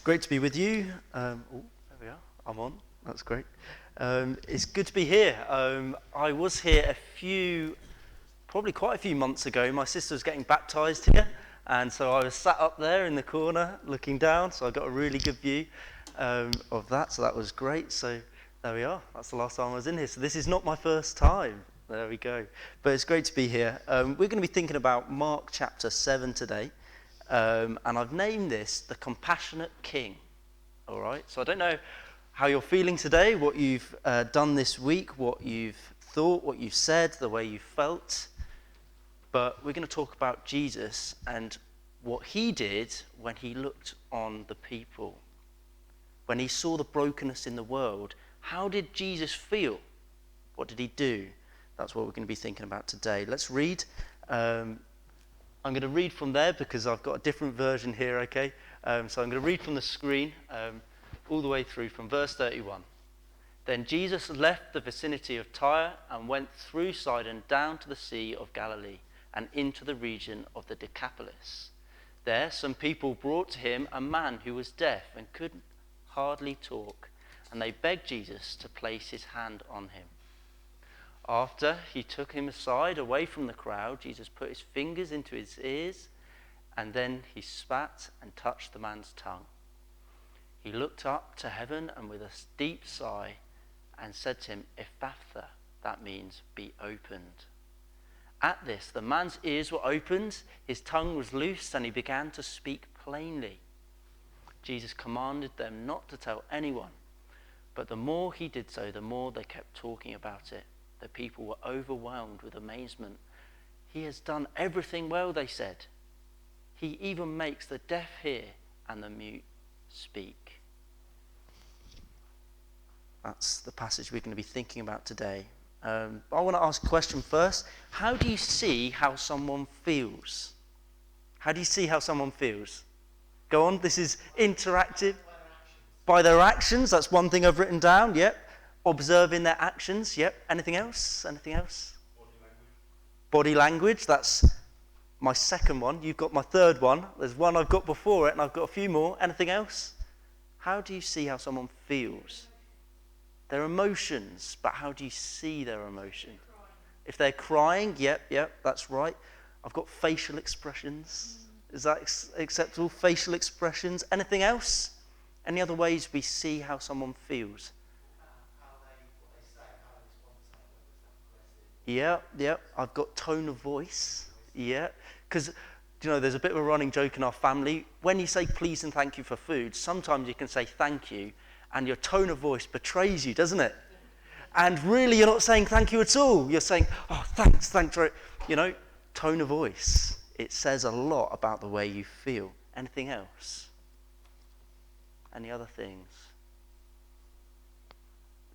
great to be with you. There we are. I'm on. That's great. It's good to be here. I was here probably quite a few months ago. My sister was getting baptised here, and so I was sat up there in the corner looking down, so I got a really good view of that, so that was great. So there we are. That's the last time I was in here. So this is not my first time. There we go. But it's great to be here. We're going to be thinking about Mark chapter 7 today. And I've named this The Compassionate King. All right, so I don't know how you're feeling today, what you've done this week, what you've thought, what you've said, the way you felt. But we're going to talk about Jesus and what he did when he looked on the people. When he saw the brokenness in the world, how did Jesus feel? What did he do? That's what we're going to be thinking about today. Let's read. I'm going to read from there because I've got a different version here, okay? So I'm going to read from the screen all the way through from verse 31. Then Jesus left the vicinity of Tyre and went through Sidon down to the Sea of Galilee and into the region of the Decapolis. There some people brought to him a man who was deaf and could hardly talk, and they begged Jesus to place his hand on him. After he took him aside away from the crowd, Jesus put his fingers into his ears, and then he spat and touched the man's tongue. He looked up to heaven and with a deep sigh and said to him, Ephphatha, that means be opened. At this, the man's ears were opened, his tongue was loosed, and he began to speak plainly. Jesus commanded them not to tell anyone, but the more he did so, the more they kept talking about it. The people were overwhelmed with amazement. He has done everything well, they said. He even makes the deaf hear and the mute speak. That's the passage we're going to be thinking about today. I want to ask a question first. How do you see how someone feels? How do you see how someone feels? Go on, this is interactive. By their actions, that's one thing I've written down, yep. Observing their actions, yep. Anything else? Anything else? Body language, that's my second one. You've got my third one. There's one I've got before it, and I've got a few more. Anything else? How do you see how someone feels? Their emotions, but how do you see their emotion? If they're crying, yep, that's right. I've got facial expressions. Is that acceptable? Facial expressions. Anything else? Any other ways we see how someone feels? Yeah. I've got tone of voice. Yeah. Because, there's a bit of a running joke in our family. When you say please and thank you for food, sometimes you can say thank you, and your tone of voice betrays you, doesn't it? And really, you're not saying thank you at all. You're saying, oh, thanks for it. Tone of voice. It says a lot about the way you feel. Anything else? Any other things?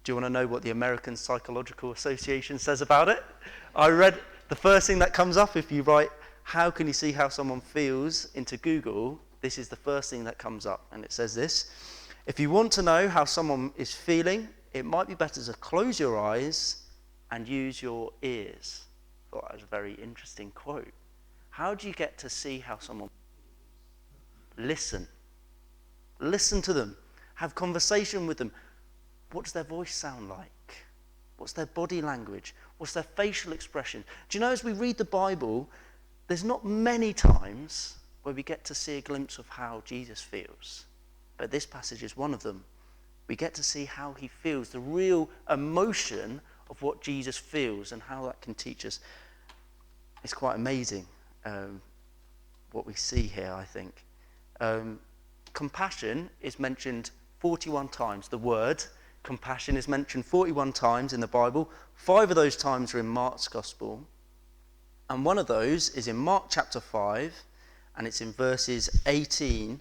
Do you want to know what the American Psychological Association says about it? I read the first thing that comes up if you write, how can you see how someone feels into Google? This is the first thing that comes up, and it says this. If you want to know how someone is feeling, it might be better to close your eyes and use your ears. I thought that was a very interesting quote. How do you get to see how someone feels? Listen. Listen to them. Have conversation with them. What does their voice sound like? What's their body language? What's their facial expression? Do you know, as we read the Bible, there's not many times where we get to see a glimpse of how Jesus feels. But this passage is one of them. We get to see how he feels, the real emotion of what Jesus feels and how that can teach us. It's quite amazing what we see here, I think. Compassion is mentioned 41 times. The word compassion is mentioned 41 times in the Bible. 5 of those times are in Mark's Gospel. And one of those is in Mark chapter 5, and it's in verses 18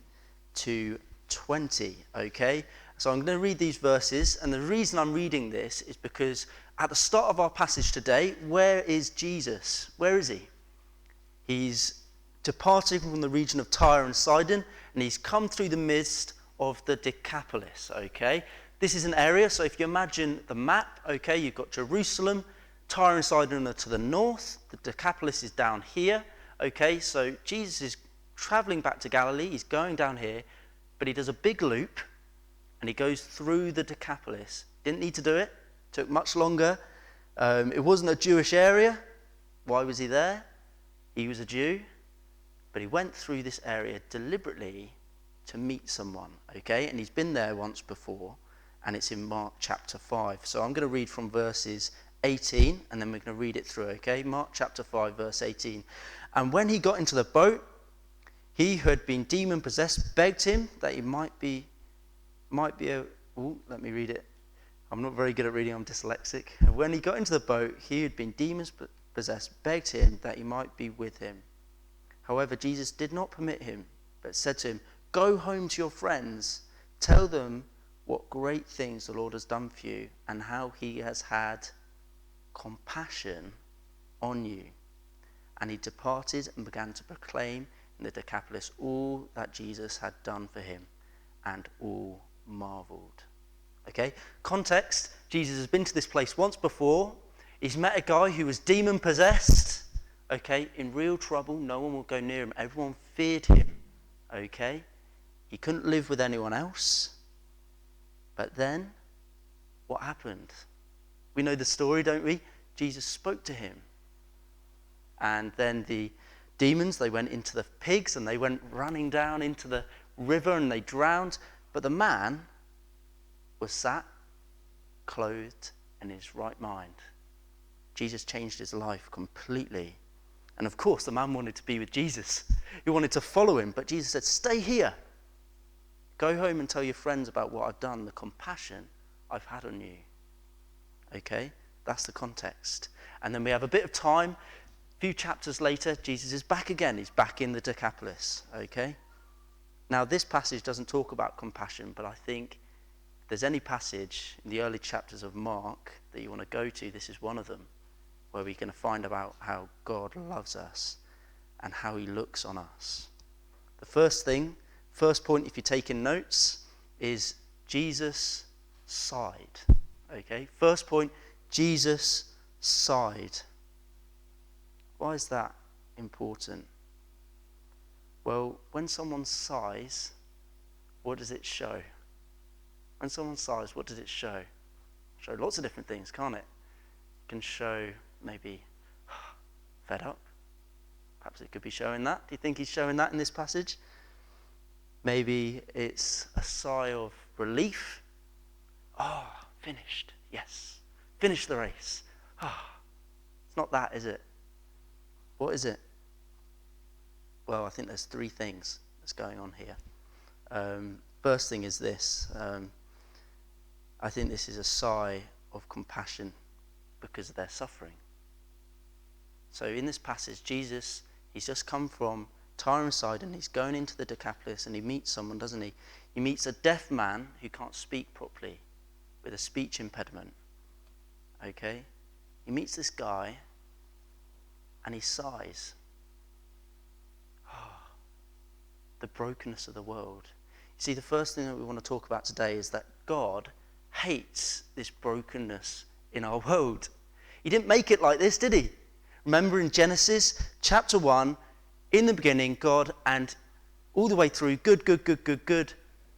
to 20, okay? So I'm going to read these verses, and the reason I'm reading this is because at the start of our passage today, where is Jesus? Where is he? He's departing from the region of Tyre and Sidon, and he's come through the midst of the Decapolis, okay? This is an area, so if you imagine the map, okay, you've got Jerusalem, Tyre and Sidon are to the north, the Decapolis is down here, okay? So Jesus is traveling back to Galilee, he's going down here. but he does a big loop and he goes through the Decapolis. Didn't need to do it. Took much longer. It wasn't a Jewish area. Why was he there? He was a Jew, but he went through this area deliberately to meet someone, okay? And he's been there once before, and it's in Mark chapter 5. So I'm going to read from verses 18, and then we're going to read it through, okay? Mark chapter 5, verse 18. And when he got into the boat, he who had been demon-possessed begged him that he might be let me read it. I'm not very good at reading, I'm dyslexic. And when he got into the boat, he who had been demon-possessed begged him that he might be with him. However, Jesus did not permit him, but said to him, "Go home to your friends, tell them what great things the Lord has done for you and how he has had compassion on you." And he departed and began to proclaim in the Decapolis all that Jesus had done for him, and all marveled. Okay, context, Jesus has been to this place once before. He's met a guy who was demon-possessed, okay, in real trouble. No one would go near him. Everyone feared him, okay. He couldn't live with anyone else. But then, what happened? We know the story, don't we? Jesus spoke to him. And then the demons, they went into the pigs and they went running down into the river and they drowned. But the man was sat, clothed, and in his right mind. Jesus changed his life completely. And of course, the man wanted to be with Jesus. He wanted to follow him. But Jesus said, "Stay here. Go home and tell your friends about what I've done, the compassion I've had on you." Okay? That's the context. And then we have a bit of time. A few chapters later, Jesus is back again. He's back in the Decapolis. Okay? Now, this passage doesn't talk about compassion, but I think if there's any passage in the early chapters of Mark that you want to go to, this is one of them, where we're going to find about how God loves us and how he looks on us. The first point, if you're taking notes, is Jesus sighed. Okay? First point, Jesus sighed. Why is that important? Well, when someone sighs, what does it show? When someone sighs, what does it show? Show lots of different things, can't it? It can show maybe fed up. Perhaps it could be showing that. Do you think he's showing that in this passage? Maybe it's a sigh of relief. Ah, finished. Yes. Finished the race. Ah. It's not that, is it? What is it? Well, I think there's three things that's going on here. First thing is this. I think this is a sigh of compassion because of their suffering. So in this passage, Jesus, he's just come from Tyre and Sidon. He's going into the Decapolis and he meets someone, doesn't he? He meets a deaf man who can't speak properly with a speech impediment. Okay? He meets this guy and he sighs. Oh, the brokenness of the world. You see, the first thing that we want to talk about today is that God hates this brokenness in our world. He didn't make it like this, did he? Remember in Genesis chapter 1, in the beginning, God, and all the way through, good,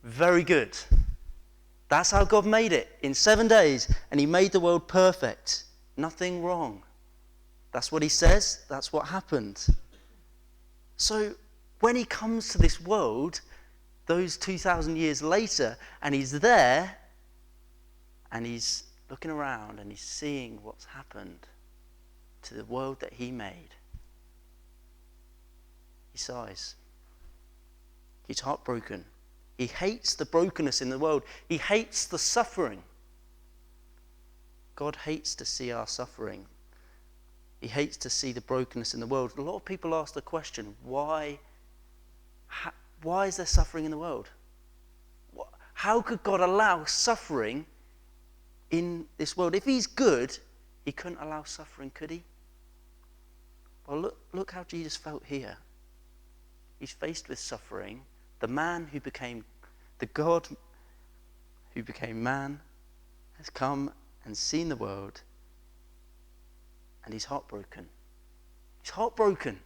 very good. That's how God made it in 7 days, and he made the world perfect. Nothing wrong. That's what he says. That's what happened. So when he comes to this world, those 2,000 years later, and he's there, and he's looking around, and he's seeing what's happened to the world that he made, he sighs. He's heartbroken. He hates the brokenness in the world. He hates the suffering. God hates to see our suffering. He hates to see the brokenness in the world. A lot of people ask the question, why is there suffering in the world? How could God allow suffering in this world? If he's good, he couldn't allow suffering, could he? Well, look how Jesus felt here. He's faced with suffering. The man who became, the God who became man has come and seen the world, and he's heartbroken. He's heartbroken.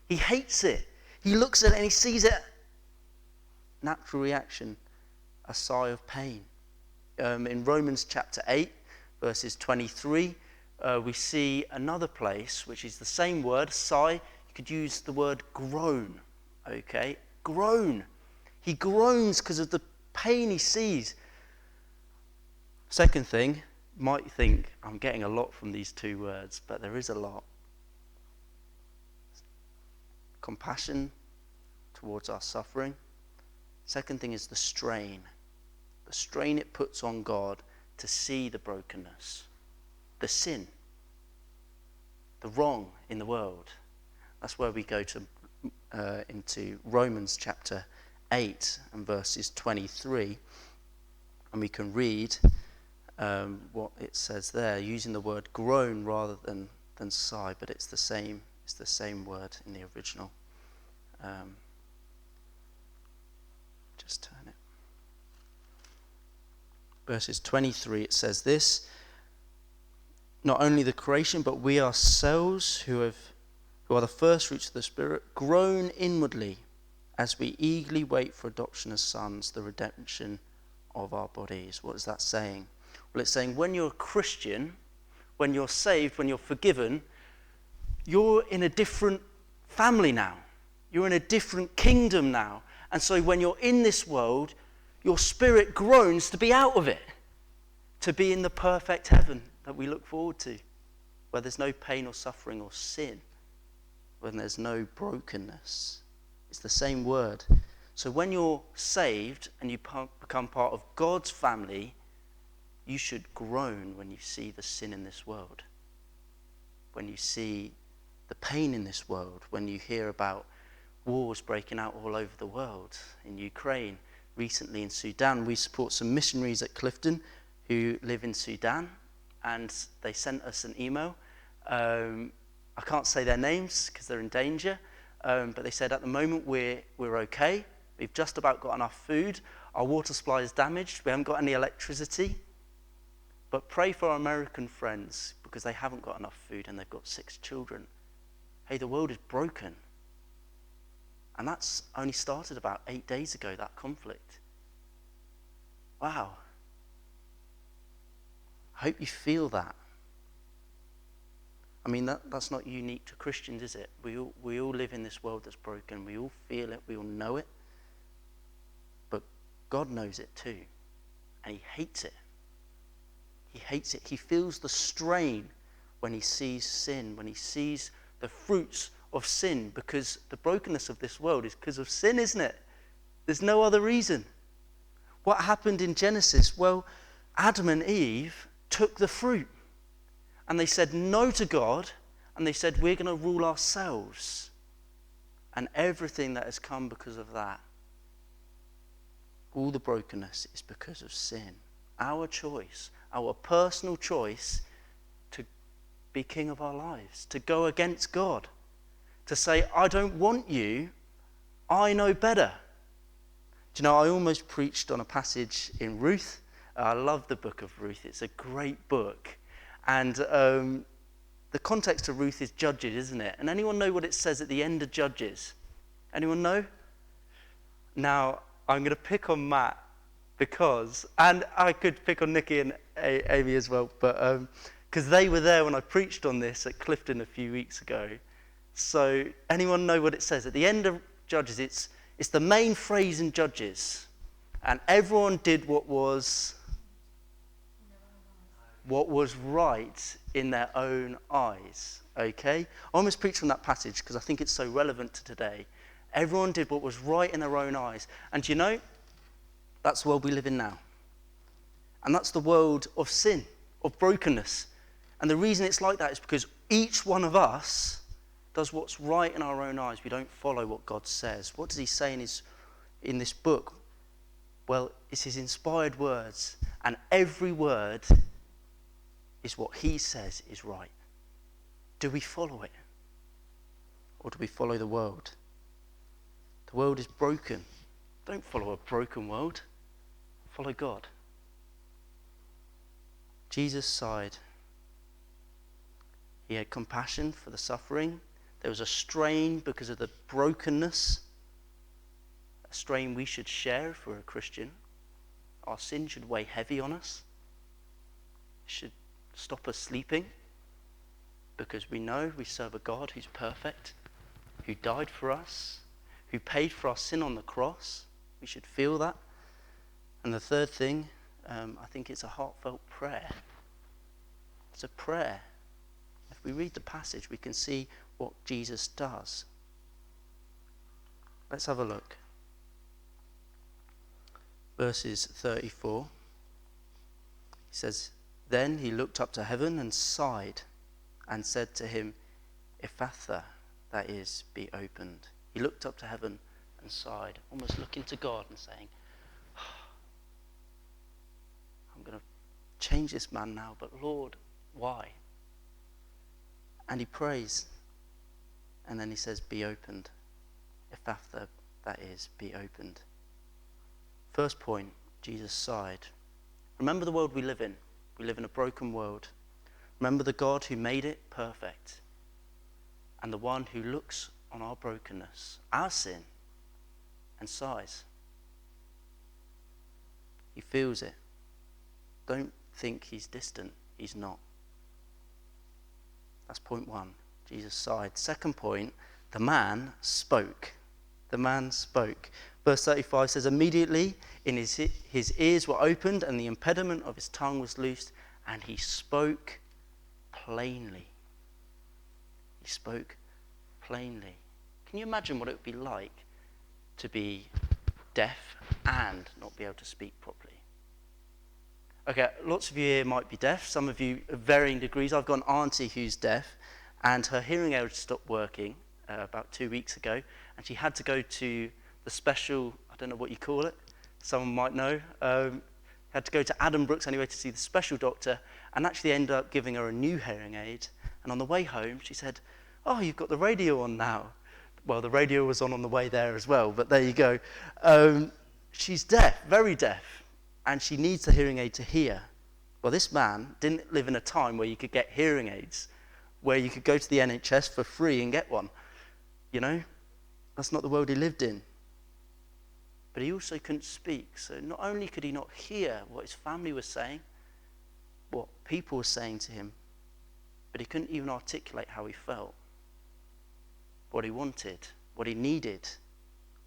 He hates it. He looks at it and he sees it, natural reaction, a sigh of pain. In Romans chapter 8, verses 23, we see another place, which is the same word, sigh. You could use the word groan, okay? Groan. He groans because of the pain he sees. Second thing, you might think, I'm getting a lot from these two words, but there is a lot. Compassion towards our suffering. Second thing is the strain it puts on God to see the brokenness, the sin, the wrong in the world. That's where we go to into Romans chapter 8 and verses 23, and we can read what it says there, using the word groan rather than sigh, but it's the same word in the original. Just turn it. Verses 23, it says this: not only the creation, but we ourselves who are the first fruits of the Spirit, groan inwardly as we eagerly wait for adoption as sons, the redemption of our bodies. What is that saying? Well, it's saying when you're a Christian, when you're saved, when you're forgiven, you're in a different family now. You're in a different kingdom now. And so when you're in this world, your spirit groans to be out of it, to be in the perfect heaven that we look forward to, where there's no pain or suffering or sin, when there's no brokenness. It's the same word. So when you're saved and you become part of God's family, you should groan when you see the sin in this world, when you see the pain in this world, when you hear about wars breaking out all over the world, in Ukraine, recently in Sudan. We support some missionaries at Clifton who live in Sudan, and they sent us an email. I can't say their names because they're in danger, but they said at the moment we're okay. We've just about got enough food. Our water supply is damaged. We haven't got any electricity. But pray for our American friends because they haven't got enough food and they've got 6 children. Hey, the world is broken. And that's only started about 8 days ago, that conflict. Wow. I hope you feel that. I mean, that's not unique to Christians, is it? We all live in this world that's broken. We all feel it. We all know it. But God knows it too. And he hates it. He hates it. He feels the strain when he sees sin, when he sees the fruits of sin, because the brokenness of this world is because of sin, isn't it? There's no other reason. What happened in Genesis? Well, Adam and Eve took the fruit and they said no to God, and they said we're going to rule ourselves, and everything that has come because of that, all the brokenness is because of sin. Our choice, our personal choice to be king of our lives, to go against God, to say, I don't want you, I know better. Do you know, I almost preached on a passage in Ruth. I love the book of Ruth. It's a great book. And the context of Ruth is Judges, isn't it? And anyone know what it says at the end of Judges? Anyone know? Now, I'm going to pick on Matt because, and I could pick on Nikki and Amy as well, but because they were there when I preached on this at Clifton a few weeks ago. So anyone know what it says? At the end of Judges, it's the main phrase in Judges. And everyone did what was right in their own eyes. Okay? I almost preached on that passage because I think it's so relevant to today. Everyone did what was right in their own eyes. And you know, that's the world we live in now. And that's the world of sin, of brokenness. And the reason it's like that is because each one of us does what's right in our own eyes. We don't follow what God says. What does he say in this book? Well, it's his inspired words, and every word is what he says is right. Do we follow it? Or do we follow the world? The world is broken. Don't follow a broken world. Follow God. Jesus sighed. He had compassion for the suffering. There was a strain because of the brokenness. a strain we should share if we're a Christian. Our sin should weigh heavy on us. It should stop us sleeping, because we know we serve a God who's perfect, who died for us, who paid for our sin on the cross. We should feel that. And the third thing, I think it's a heartfelt prayer. It's a prayer. If we read the passage, we can see what Jesus does. Let's have a look. Verses 34. He says, "Then he looked up to heaven and sighed and said to him, Ephphatha, that is, be opened." He looked up to heaven and sighed, almost looking to God and saying, I'm going to change this man now, but Lord, why? And he prays, and then he says, be opened. Ephphatha, that is, be opened. First point, Jesus sighed. Remember the world we live in. We live in a broken world. Remember the God who made it perfect, and the one who looks on our brokenness, our sin, and sighs. He feels it. Don't think he's distant. He's not. That's point one. Jesus sighed. Second point, the man spoke. The man spoke. Verse 35 says, immediately his ears were opened and the impediment of his tongue was loosed, and he spoke plainly. He spoke plainly. Can you imagine what it would be like to be deaf and not be able to speak properly? Okay, lots of you here might be deaf. Some of you at varying degrees. I've got an auntie who's deaf, and her hearing aid stopped working about 2 weeks ago, and she had to go to the special, I don't know what you call it, someone might know, had to go to Adam Brooks anyway to see the special doctor, and actually ended up giving her a new hearing aid. And on the way home, she said, oh, you've got the radio on now. Well, the radio was on the way there as well, but there you go. She's deaf, very deaf, and she needs the hearing aid to hear. Well, this man didn't live in a time where you could get hearing aids, where you could go to the NHS for free and get one. You know, that's not the world he lived in. But he also couldn't speak. So not only could he not hear what his family was saying, what people were saying to him, but he couldn't even articulate how he felt, what he wanted, what he needed,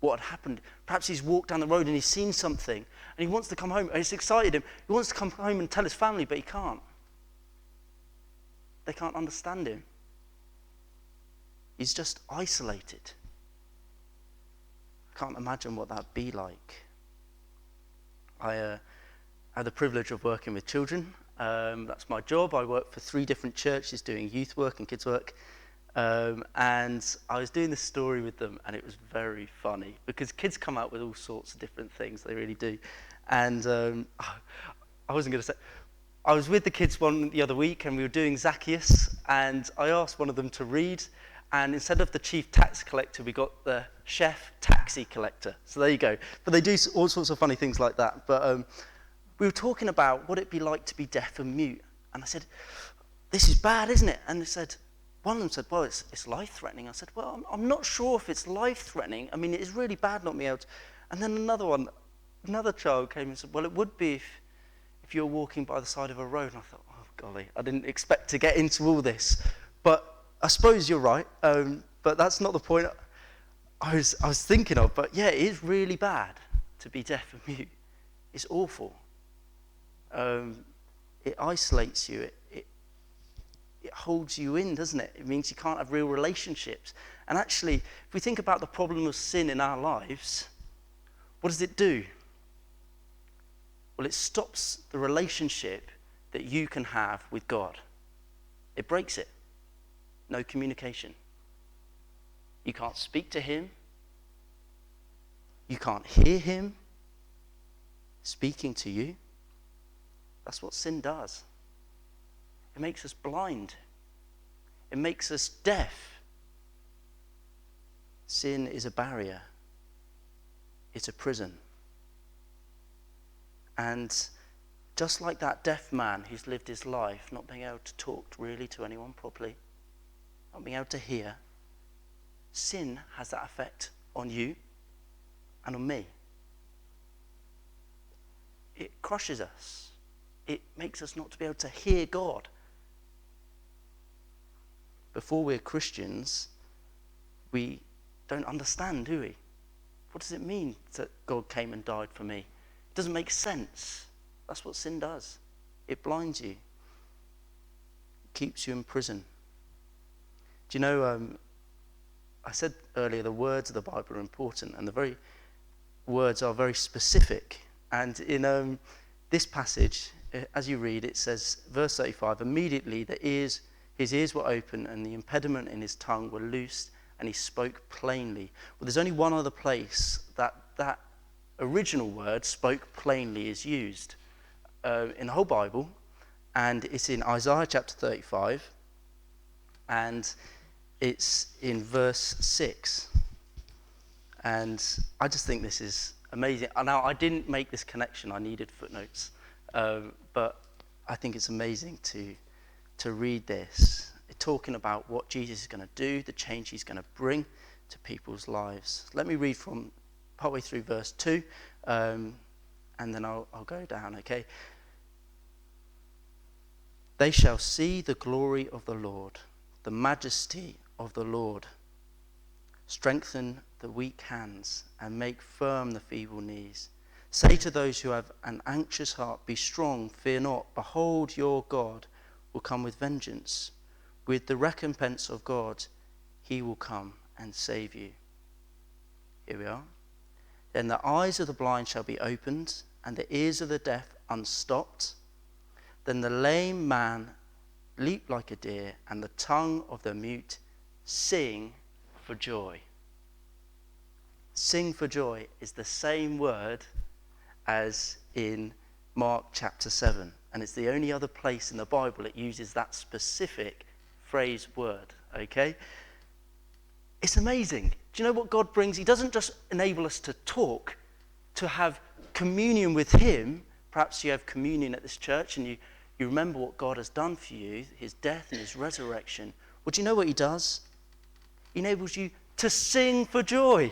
what had happened. Perhaps he's walked down the road and he's seen something and he wants to come home. It's excited him. He wants to come home and tell his family, but he can't. They can't understand him. He's just isolated. I can't imagine what that'd be like. I had the privilege of working with children. That's my job. I work for 3 different churches doing youth work and kids work. And I was doing this story with them, and it was very funny because kids come out with all sorts of different things. They really do. And I wasn't going to say, I was with the kids the other week, and we were doing Zacchaeus, and I asked one of them to read, and instead of the chief tax collector, we got the chef taxi collector. So there you go. But they do all sorts of funny things like that. But we were talking about what it'd be like to be deaf and mute, and I said, this is bad, isn't it? And they said, one of them said, well, it's life-threatening. I said, well, I'm not sure if it's life-threatening. I mean, it is really bad not being able to. And then another child came and said, well, it would be if you're walking by the side of a road. And I thought, oh, golly, I didn't expect to get into all this. But I suppose you're right, but that's not the point I was thinking of. But yeah, it is really bad to be deaf and mute. It's awful. It isolates you. It holds you in, doesn't it? It means you can't have real relationships. And actually, if we think about the problem of sin in our lives, what does it do? Well, it stops the relationship that you can have with God. It breaks it. No communication. You can't speak to him. You can't hear him speaking to you. That's what sin does. It makes us blind. It makes us deaf. Sin is a barrier. It's a prison. And just like that deaf man who's lived his life not being able to talk really to anyone properly, not being able to hear, sin has that effect on you. and on me. It crushes us. It makes us not to be able to hear God. Before we're Christians, we don't understand, do we? What does it mean that God came and died for me? It doesn't make sense. That's what sin does. It blinds you. It keeps you in prison. Do you know, I said earlier the words of the Bible are important, and the very words are very specific. And in this passage, as you read, it says, verse 35, immediately his ears were open and the impediment in his tongue were loosed, and he spoke plainly. Well, there's only one other place that original word, spoke plainly, is used in the whole Bible, and it's in Isaiah chapter 35, and it's in verse 6. And I just think this is amazing. Now, I didn't make this connection. I needed footnotes. But I think it's amazing to read this, talking about what Jesus is going to do, the change he's going to bring to people's lives. Let me read from partway through verse 2, and then I'll go down, okay? They shall see the glory of the Lord, the majesty of the Lord. Strengthen the weak hands and make firm the feeble knees. Say to those who have an anxious heart, be strong, fear not. Behold, your God will come with vengeance. With the recompense of God, he will come and save you. Here we are. Then the eyes of the blind shall be opened, and the ears of the deaf unstopped. Then the lame man leap like a deer, and the tongue of the mute sing for joy. Sing for joy is the same word as in Mark chapter 7. And it's the only other place in the Bible it uses that specific phrase word, okay? It's amazing. Do you know what God brings? He doesn't just enable us to talk, to have communion with him. Perhaps you have communion at this church and you remember what God has done for you, his death and his resurrection. Well, do you know what he does? He enables you to sing for joy.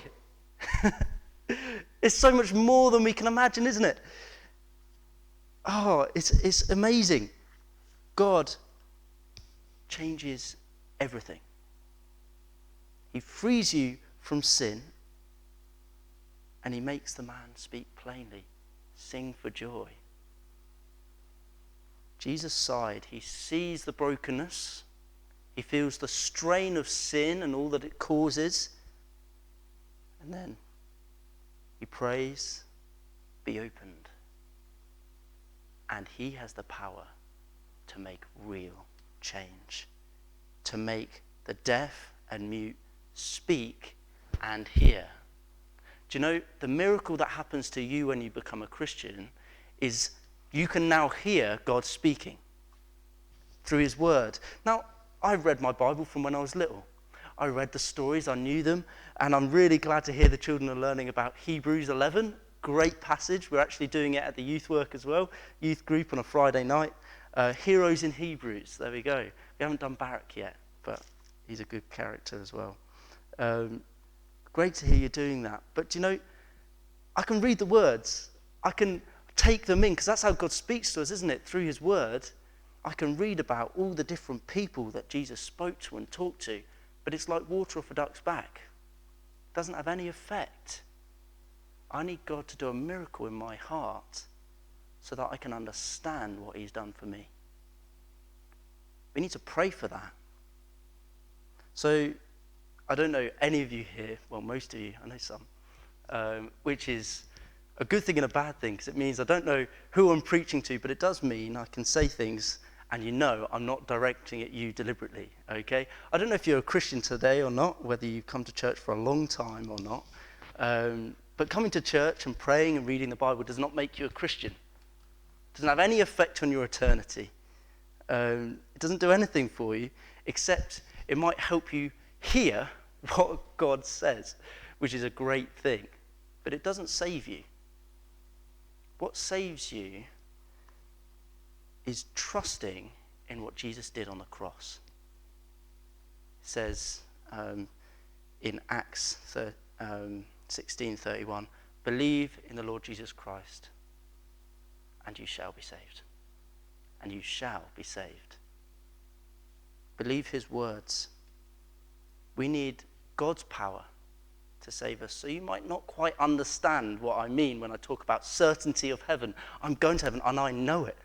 It's so much more than we can imagine, isn't it? Oh, it's amazing. God changes everything. He frees you from sin, and he makes the man speak plainly, sing for joy. Jesus sighed. He sees the brokenness. He feels the strain of sin and all that it causes. And then he prays, be opened. And he has the power to make real change, to make the deaf and mute speak and hear. Do you know, the miracle that happens to you when you become a Christian is you can now hear God speaking through his word. Now, I've read my Bible from when I was little. I read the stories, I knew them, and I'm really glad to hear the children are learning about Hebrews 11. Great passage. We're actually doing it at the youth work as well, youth group on a Friday night. Heroes in Hebrews, there we go. We haven't done Barak yet, but he's a good character as well. Great to hear you doing that. But do you know, I can read the words. I can take them in, because that's how God speaks to us, isn't it? Through his word. I can read about all the different people that Jesus spoke to and talked to, but it's like water off a duck's back. It doesn't have any effect. I need God to do a miracle in my heart so that I can understand what he's done for me. We need to pray for that. So, I don't know any of you here, well, most of you, I know some, which is a good thing and a bad thing, because it means I don't know who I'm preaching to, but it does mean I can say things and you know I'm not directing at you deliberately, okay? I don't know if you're a Christian today or not, whether you've come to church for a long time or not, but coming to church and praying and reading the Bible does not make you a Christian. It doesn't have any effect on your eternity. It doesn't do anything for you, except it might help you hear what God says, which is a great thing, but it doesn't save you. What saves you is trusting in what Jesus did on the cross. It says in Acts 16:31, Believe in the Lord Jesus Christ, and you shall be saved. And you shall be saved. Believe his words. We need God's power to save us. So you might not quite understand what I mean when I talk about certainty of heaven. I'm going to heaven and I know it.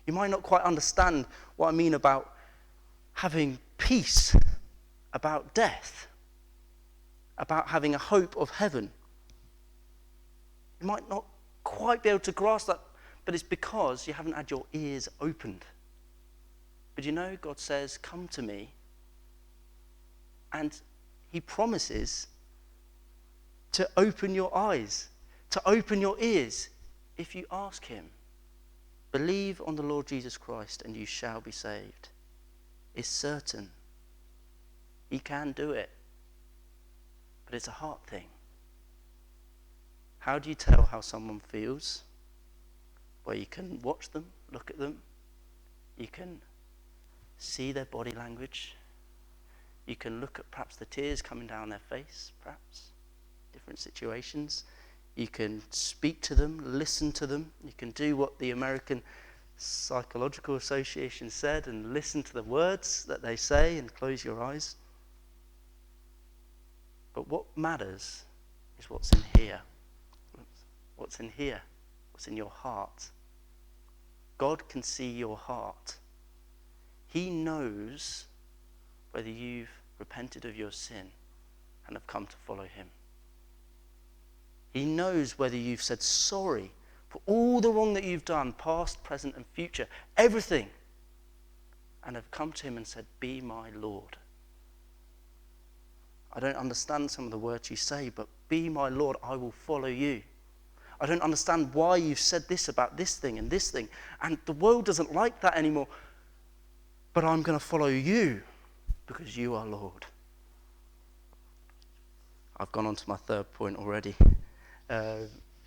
You might not quite understand what I mean about having peace about death, about having a hope of heaven. You might not quite be able to grasp that, but it's because you haven't had your ears opened. But you know, God says, come to me, and he promises to open your eyes, to open your ears, if you ask him. Believe on the Lord Jesus Christ, and you shall be saved. It's certain. He can do it. But it's a heart thing. How do you tell how someone feels? Well, you can watch them, look at them. You can see their body language. You can look at perhaps the tears coming down their face, perhaps. Different situations. You can speak to them, listen to them. You can do what the American Psychological Association said and listen to the words that they say and close your eyes. But what matters is what's in here. What's in here? What's in your heart? God can see your heart. He knows whether you've repented of your sin and have come to follow him. He knows whether you've said sorry for all the wrong that you've done, past, present, and future, everything, and have come to him and said, be my Lord. I don't understand some of the words you say, but be my Lord, I will follow you. I don't understand why you've said this about this thing, and the world doesn't like that anymore, but I'm going to follow you because you are Lord. I've gone on to my third point already.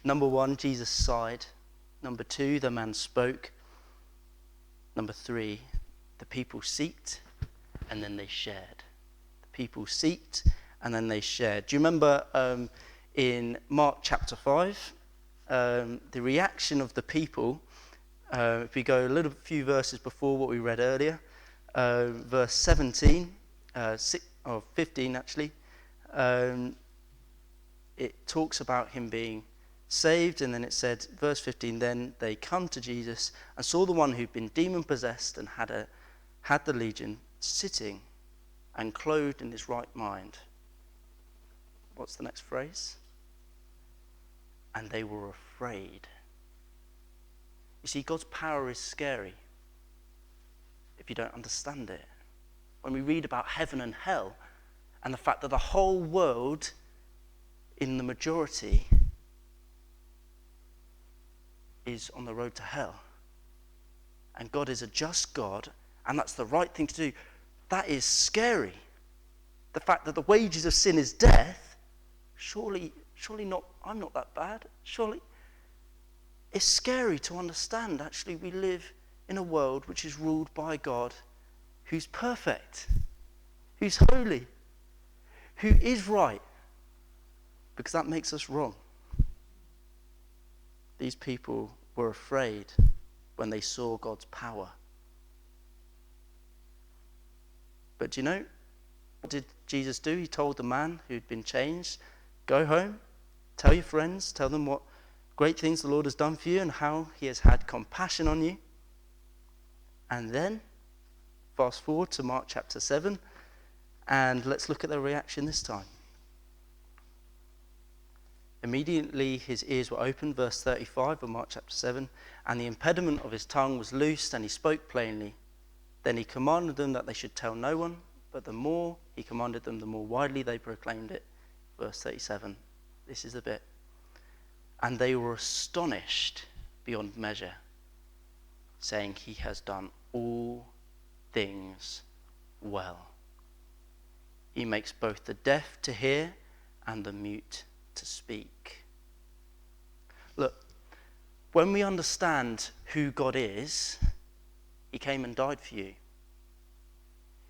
Number 1, Jesus sighed. Number 2, the man spoke. Number 3, the people seeked and then they shared. The people seeked and then they shared. Do you remember in Mark chapter 5, the reaction of the people, if we go a few verses before what we read earlier, verse 17, 15 actually, it talks about him being saved, and then it said, verse 15, then they come to Jesus and saw the one who'd been demon-possessed and had the legion sitting and clothed in his right mind. What's the next phrase? And they were afraid. You see, God's power is scary if you don't understand it. When we read about heaven and hell and the fact that the whole world, in the majority, is on the road to hell, and God is a just God, and that's the right thing to do, that is scary. The fact that the wages of sin is death, surely not, I'm not that bad, surely. It's scary to understand, actually, we live in a world which is ruled by God, who's perfect, who's holy, who is right, because that makes us wrong. These people were afraid when they saw God's power. But do you know, what did Jesus do? He told the man who'd been changed, go home, tell your friends, tell them what great things the Lord has done for you and how he has had compassion on you. And then, fast forward to Mark chapter 7, and let's look at their reaction this time. Immediately his ears were opened, verse 35 of Mark chapter 7, and the impediment of his tongue was loosed, and he spoke plainly. Then he commanded them that they should tell no one, but the more he commanded them, the more widely they proclaimed it. Verse 37, this is the bit. And they were astonished beyond measure, saying, he has done all things well. He makes both the deaf to hear and the mute to speak. Look, when we understand who God is, he came and died for you.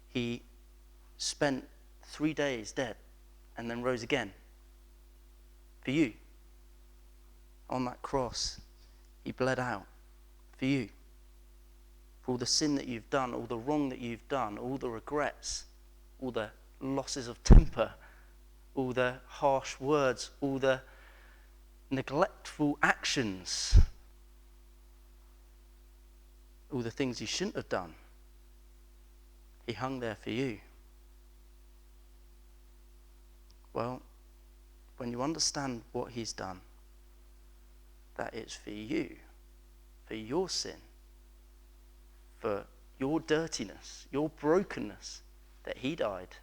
He spent 3 days dead and then rose again for you. on that cross, he bled out for you. For all the sin that you've done, all the wrong that you've done, all the regrets, all the losses of temper, all the harsh words, all the neglectful actions, all the things you shouldn't have done. He hung there for you. Well, when you understand what he's done, that it's for you, for your sin, for your dirtiness, your brokenness, that he died,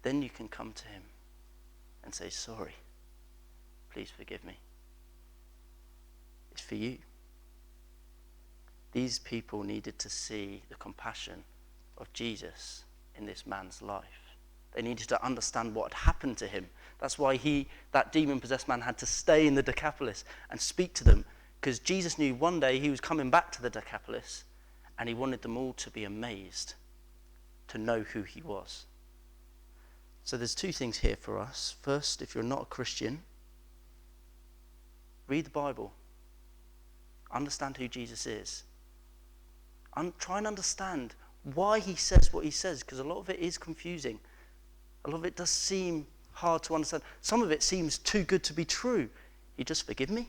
then you can come to him and say, sorry, please forgive me. It's for you. These people needed to see the compassion of Jesus in this man's life. They needed to understand what had happened to him. That's why that demon-possessed man, had to stay in the Decapolis and speak to them, because Jesus knew one day he was coming back to the Decapolis, and he wanted them all to be amazed, to know who he was. So there's two things here for us. First, if you're not a Christian, read the Bible. Understand who Jesus is. Try and understand why he says what he says, because a lot of it is confusing. A lot of it does seem hard to understand. Some of it seems too good to be true. You just forgive me?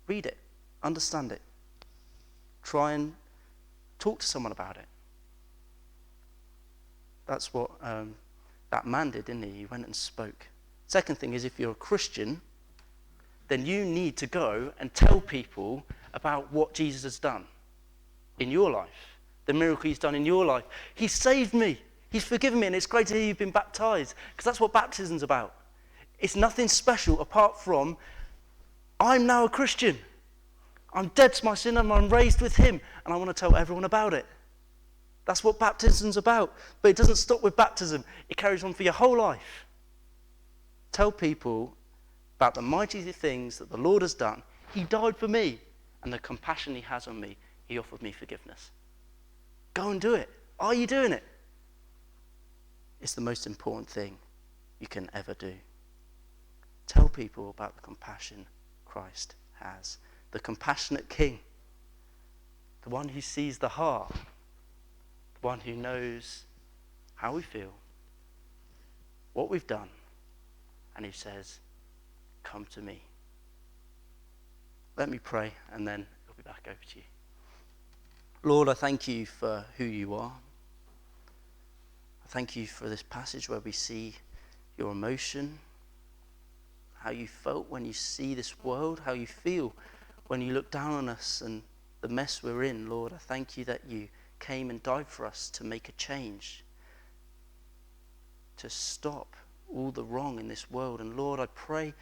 Read it. Understand it. Try and talk to someone about it. That's what that man did, didn't he? He went and spoke. Second thing is, if you're a Christian, then you need to go and tell people about what Jesus has done in your life, the miracle he's done in your life. He saved me. He's forgiven me, and it's great to hear you've been baptized, because that's what baptism's about. It's nothing special apart from, I'm now a Christian. I'm dead to my sin and I'm raised with him, and I want to tell everyone about it. That's what baptism's about. But it doesn't stop with baptism. It carries on for your whole life. Tell people about the mighty things that the Lord has done. He died for me, and the compassion he has on me, he offered me forgiveness. Go and do it. Are you doing it? It's the most important thing you can ever do. Tell people about the compassion Christ has. The compassionate King. The one who sees the heart. The one who knows how we feel. What we've done. And who says, come to me. Let me pray, and then I'll be back over to you. Lord, I thank you for who you are. I thank you for this passage where we see your emotion, how you felt when you see this world, how you feel when you look down on us and the mess we're in. Lord, I thank you that you came and died for us to make a change, to stop all the wrong in this world. And Lord, I pray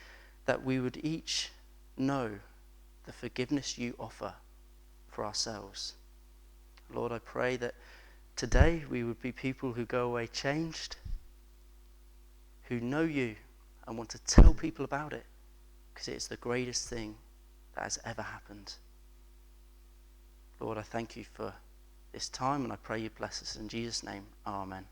that we would each know the forgiveness you offer for ourselves. Lord, I pray that today we would be people who go away changed, who know you and want to tell people about it, because it is the greatest thing that has ever happened. Lord, I thank you for this time, and I pray you bless us in Jesus' name. Amen.